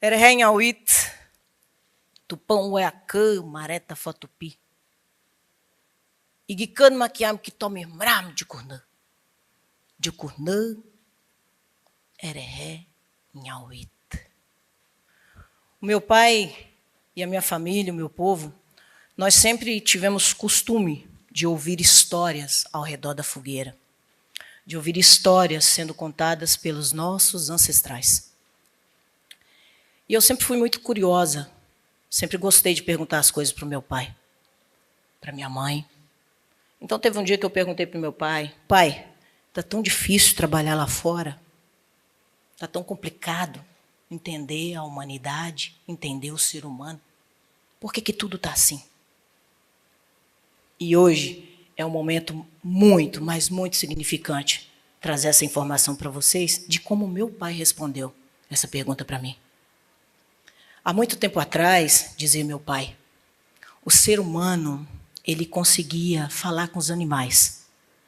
Erehenhauit, Tupão Ueacã, Mareta Fotupi. Igican maquiam que tome mram de Curnã. De Curnã, Erehenhauit. O meu pai e a minha família, o meu povo, nós sempre tivemos costume de ouvir histórias ao redor da fogueira, de ouvir histórias sendo contadas pelos nossos ancestrais. E eu sempre fui muito curiosa, sempre gostei de perguntar as coisas para o meu pai, para minha mãe. Então teve um dia que eu perguntei para o meu pai: pai, está tão difícil trabalhar lá fora, está tão complicado entender a humanidade, entender o ser humano, por que tudo está assim? E hoje é um momento muito, mas muito significante trazer essa informação para vocês de como meu pai respondeu essa pergunta para mim. Há muito tempo atrás, dizia meu pai, o ser humano, ele conseguia falar com os animais.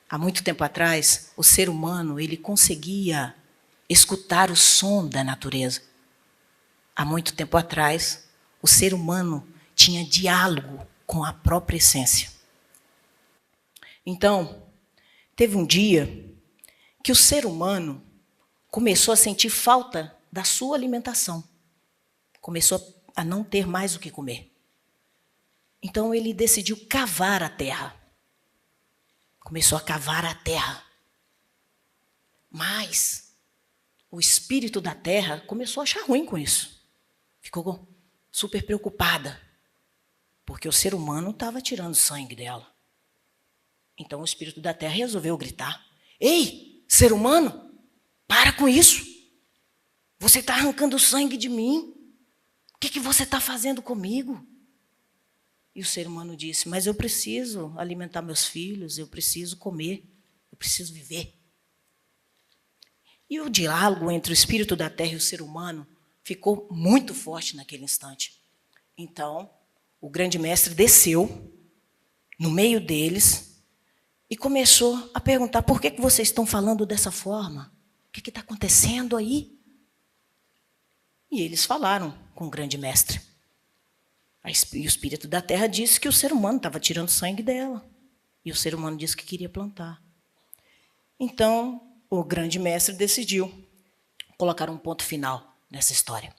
Há muito tempo atrás, o ser humano, ele conseguia escutar o som da natureza. Há muito tempo atrás, o ser humano tinha diálogo com a própria essência. Então, teve um dia que o ser humano começou a sentir falta da sua alimentação. Começou a não ter mais o que comer. Então ele decidiu cavar a terra. Começou a cavar a terra. Mas o espírito da terra começou a achar ruim com isso. Ficou super preocupada, porque o ser humano estava tirando sangue dela. Então o espírito da terra resolveu gritar: ei, ser humano, para com isso. Você está arrancando sangue de mim. O que você está fazendo comigo? E o ser humano disse: mas eu preciso alimentar meus filhos, eu preciso comer, eu preciso viver. E o diálogo entre o espírito da terra e o ser humano ficou muito forte naquele instante. Então, o grande mestre desceu no meio deles e começou a perguntar: por que vocês estão falando dessa forma? O que está acontecendo aí? E eles falaram com o grande mestre. E o espírito da terra disse que o ser humano estava tirando sangue dela. E o ser humano disse que queria plantar. Então, o grande mestre decidiu colocar um ponto final nessa história.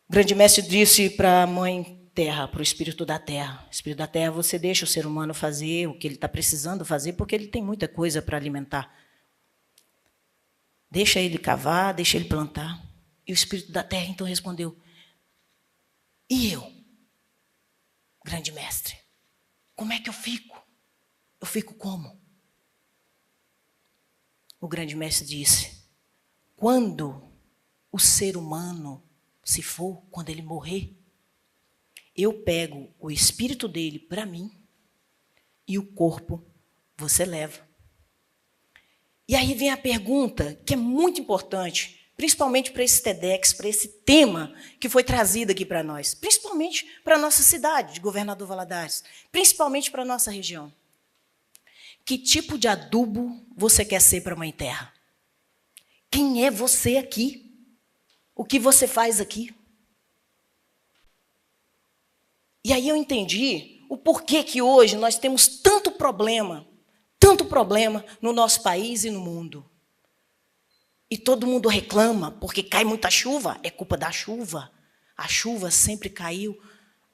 O grande mestre disse para a mãe terra, para o espírito da terra: espírito da terra, você deixa o ser humano fazer o que ele está precisando fazer, porque ele tem muita coisa para alimentar. Deixa ele cavar, deixa ele plantar. E o espírito da terra então respondeu: e eu, grande mestre, como é que eu fico? Eu fico como? O grande mestre disse: quando o ser humano se for, quando ele morrer, eu pego o espírito dele para mim e o corpo você leva. E aí vem a pergunta que é muito importante, principalmente para esse TEDx, para esse tema que foi trazido aqui para nós, principalmente para a nossa cidade de Governador Valadares, principalmente para a nossa região. Que tipo de adubo você quer ser para a Mãe Terra? Quem é você aqui? O que você faz aqui? E aí eu entendi o porquê que hoje nós temos tanto problema no nosso país e no mundo. E todo mundo reclama, porque cai muita chuva, é culpa da chuva. A chuva sempre caiu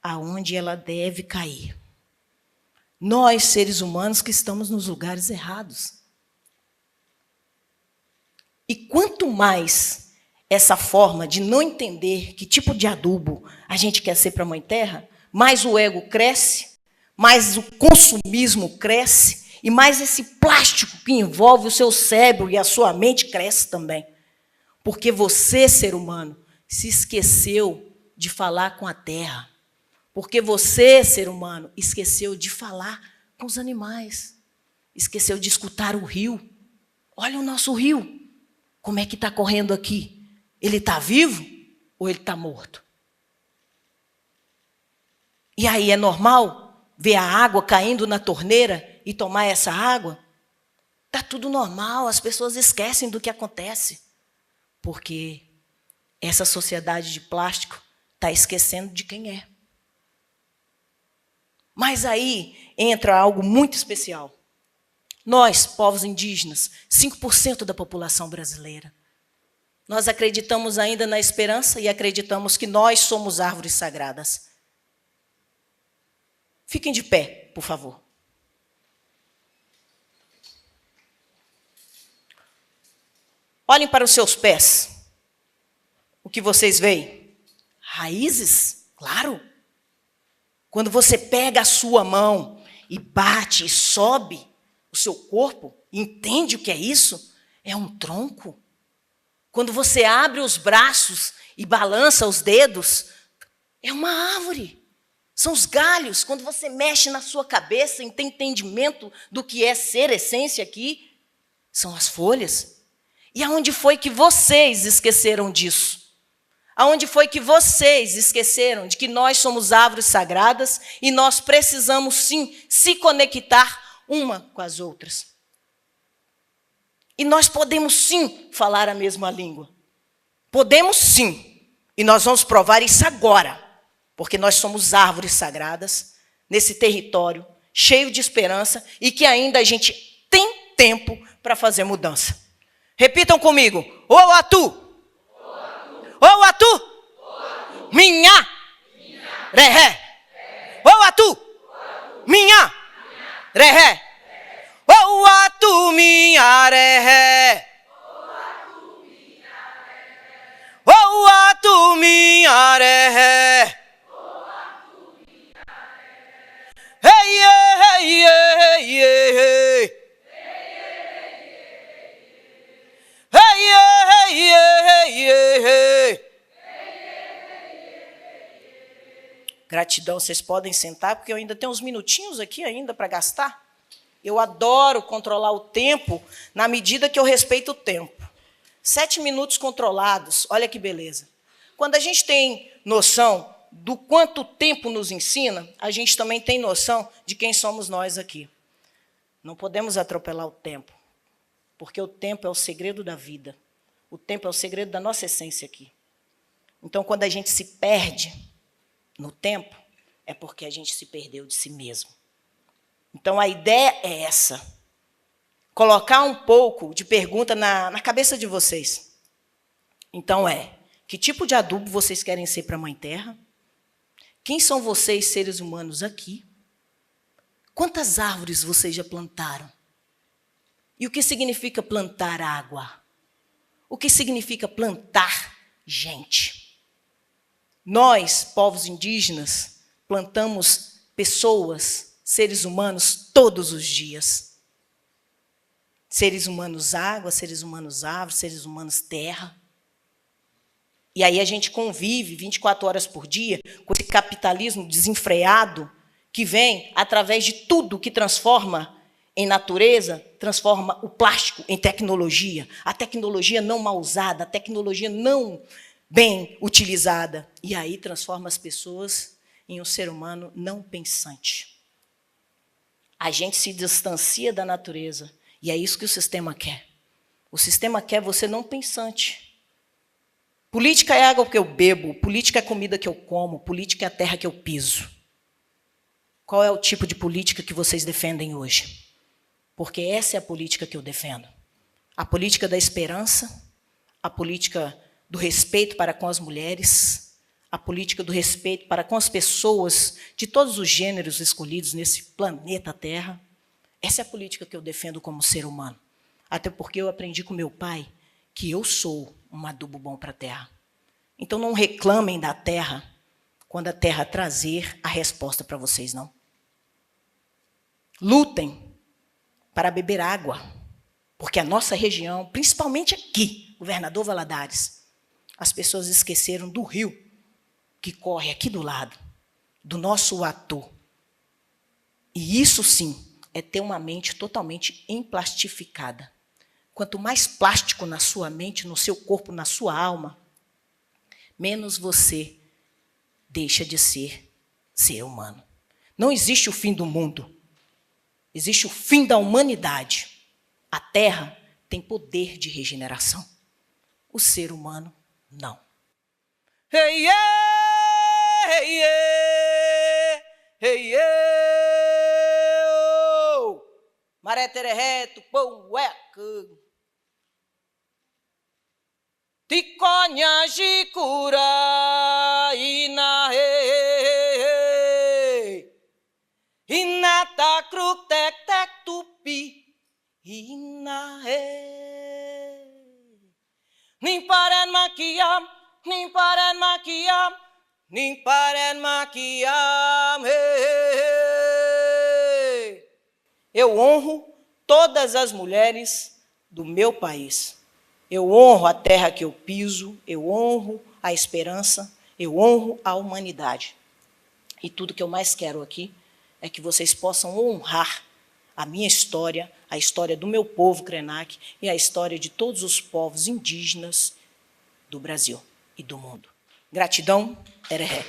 aonde ela deve cair. Nós, seres humanos, que estamos nos lugares errados. E quanto mais essa forma de não entender que tipo de adubo a gente quer ser para a Mãe Terra, mais o ego cresce, mais o consumismo cresce, e mais esse plástico que envolve o seu cérebro e a sua mente cresce também. Porque você, ser humano, se esqueceu de falar com a terra. Porque você, ser humano, esqueceu de falar com os animais. Esqueceu de escutar o rio. Olha o nosso rio. Como é que está correndo aqui? Ele está vivo ou ele está morto? E aí é normal ver a água caindo na torneira e tomar essa água? Está tudo normal, as pessoas esquecem do que acontece. Porque Essa sociedade de plástico está esquecendo de quem é. Mas aí entra algo muito especial. Nós, povos indígenas, 5% da população brasileira, nós acreditamos ainda na esperança e acreditamos que nós somos árvores sagradas. Fiquem de pé, por favor. Olhem para os seus pés. O que vocês veem? Raízes? Claro. Quando você pega a sua mão e bate e sobe o seu corpo, entende o que é isso? É um tronco. Quando você abre os braços e balança os dedos, é uma árvore. São os galhos. Quando você mexe na sua cabeça e tem entendimento do que é ser essência aqui, são as folhas. E aonde foi que vocês esqueceram disso? Aonde foi que vocês esqueceram de que nós somos árvores sagradas e nós precisamos, sim, se conectar uma com as outras? E nós podemos, sim, falar a mesma língua. Podemos, sim. E nós vamos provar isso agora. Porque nós somos árvores sagradas nesse território cheio de esperança e que ainda a gente tem tempo para fazer mudança. Repitam comigo. Oatu! Oatu! Minha! Rehé! Oatu! Minha! Rehé! Oatu! Minha! Rehé! Oatu! Minha! Rehé! Hey, hey, hey, hey, hey. Hey, hey, hey, hey, hey. Gratidão, vocês podem sentar, porque eu ainda tenho uns minutinhos aqui ainda para gastar. Eu adoro controlar o tempo na medida que eu respeito o tempo. 7 minutos controlados, olha que beleza. Quando a gente tem noção do quanto o tempo nos ensina, a gente também tem noção de quem somos nós aqui. Não podemos atropelar o tempo, porque o tempo é o segredo da vida. O tempo é o segredo da nossa essência aqui. Então, quando a gente se perde no tempo, é porque a gente se perdeu de si mesmo. Então, a ideia é essa. Colocar um pouco de pergunta na cabeça de vocês. Então, que tipo de adubo vocês querem ser para a Mãe Terra? Quem são vocês, seres humanos, aqui? Quantas árvores vocês já plantaram? E o que significa plantar água? O que significa plantar gente? Nós, povos indígenas, plantamos pessoas, seres humanos, todos os dias. Seres humanos água, seres humanos árvores, seres humanos terra. E aí a gente convive 24 horas por dia com esse capitalismo desenfreado que vem através de tudo que transforma em natureza, transforma o plástico em tecnologia. A tecnologia não mal usada, a tecnologia não bem utilizada. E aí transforma as pessoas em um ser humano não pensante. A gente se distancia da natureza. E é isso que o sistema quer. O sistema quer você não pensante. Política é a água que eu bebo, política é a comida que eu como, política é a terra que eu piso. Qual é o tipo de política que vocês defendem hoje? Porque essa é a política que eu defendo. A política da esperança, a política do respeito para com as mulheres, a política do respeito para com as pessoas de todos os gêneros escolhidos nesse planeta Terra. Essa é a política que eu defendo como ser humano. Até porque eu aprendi com meu pai que eu sou um adubo bom para a terra. Então não reclamem da terra quando a terra trazer a resposta para vocês, não. Lutem para beber água, porque a nossa região, principalmente aqui, Governador Valadares, as pessoas esqueceram do rio que corre aqui do lado, do nosso Uatu. E isso sim é ter uma mente totalmente emplastificada. Quanto mais plástico na sua mente, no seu corpo, na sua alma, menos você deixa de ser ser humano. Não existe o fim do mundo. Existe o fim da humanidade. A Terra tem poder de regeneração. O ser humano, não. Hey, yeah, hey, yeah, hey, yeah. Maré tereré, tupão, ueca. Ticonha, jicura, ina, he, ina, tacru, tec, tec, tupi, ina, he. Ning paren maquiam, ning paren maquiam, ning paren maquiam, he. Eu honro todas as mulheres do meu país. Eu honro a terra que eu piso, eu honro a esperança, eu honro a humanidade. E tudo que eu mais quero aqui é que vocês possam honrar a minha história, a história do meu povo Krenak e a história de todos os povos indígenas do Brasil e do mundo. Gratidão, Tereré.